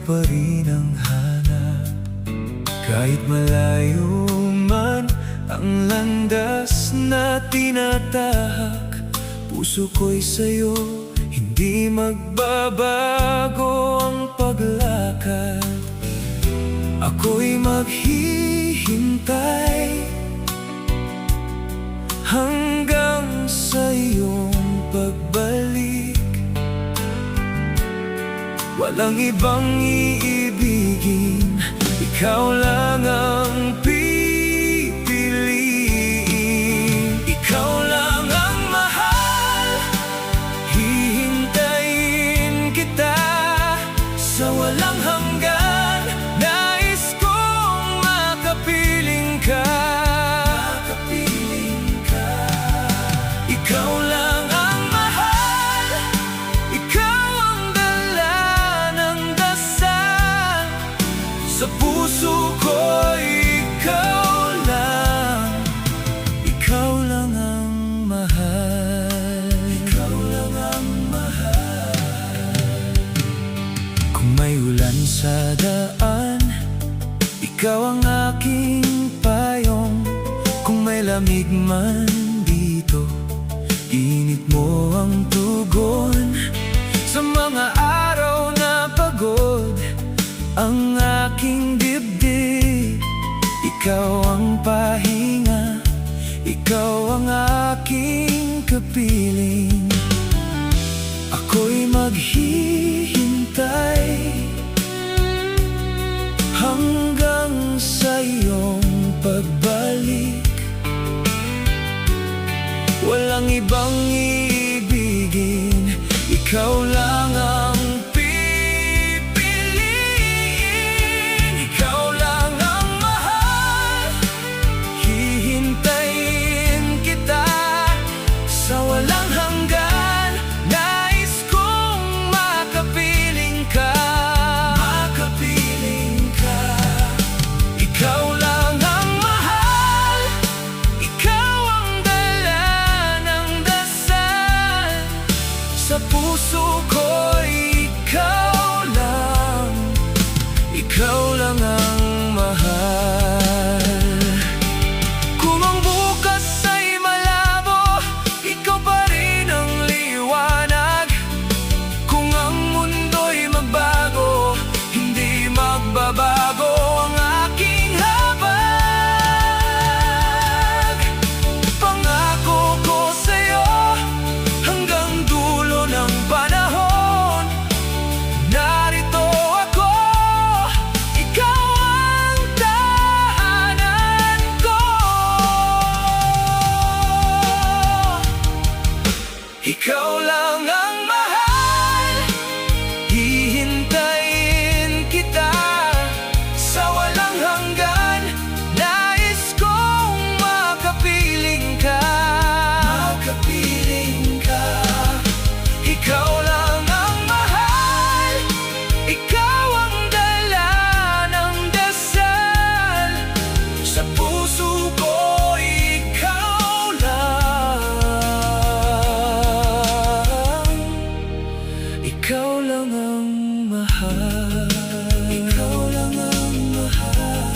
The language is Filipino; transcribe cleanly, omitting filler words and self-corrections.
pa rin ang hanap. Kahit malayo man ang landas na tinatahak, puso ko'y sa'yo, hindi magbabago ang paglakad. Ako'y maghihintay hanggang sa iyong pagbalik. Walang ibang iibigin, ikaw lang ang pipiliin. Ikaw lang ang mahal, hihintayin kita sa walang hanggan. Nais kong makapiling ka. Ikaw lang ang mahal, ikaw ang dala ng dasal sa puso ko. Ikaw lang ang mahal, ikaw lang ang mahal. Kung may ulan sa daan, ikaw ang aking payong. Kung may lamig man dito, init mo ang tugon. Sa mga araw na pagod ang aking dibdib, ikaw ang pahinga, ikaw ang aking kapiling. Ako'y maghihintay hanggang sa iyong pagbalik. Walang ibang iibigin, ikaw lang ang pipiliin. Ikaw lang ang mahal, hihintayin kita sa walang hanggan. Nais kong makapiling ka, makapiling ka. Ikaw lang ang mahal, ikaw ang dala ng dasal sa puso ko. Ikaw lang ang mahal. Kung ang bukas ay malabo, ikaw pa rin ang liwanag. Kung ang mundo'y magbago, hindi magbabago ang aking habag. Pangako ko sa'yo hanggang dulo ng panahon, narito ako. Ikaw ang tahanan ko. Ikaw lang ang mahal, hihintayin kita sa walang hanggan. Nais kong makapiling ka, makapiling ka. Ikaw lang ang mahal, ikaw ang dala ng dasal sa puso ko. Ikaw lang, ikaw lang ang mahal.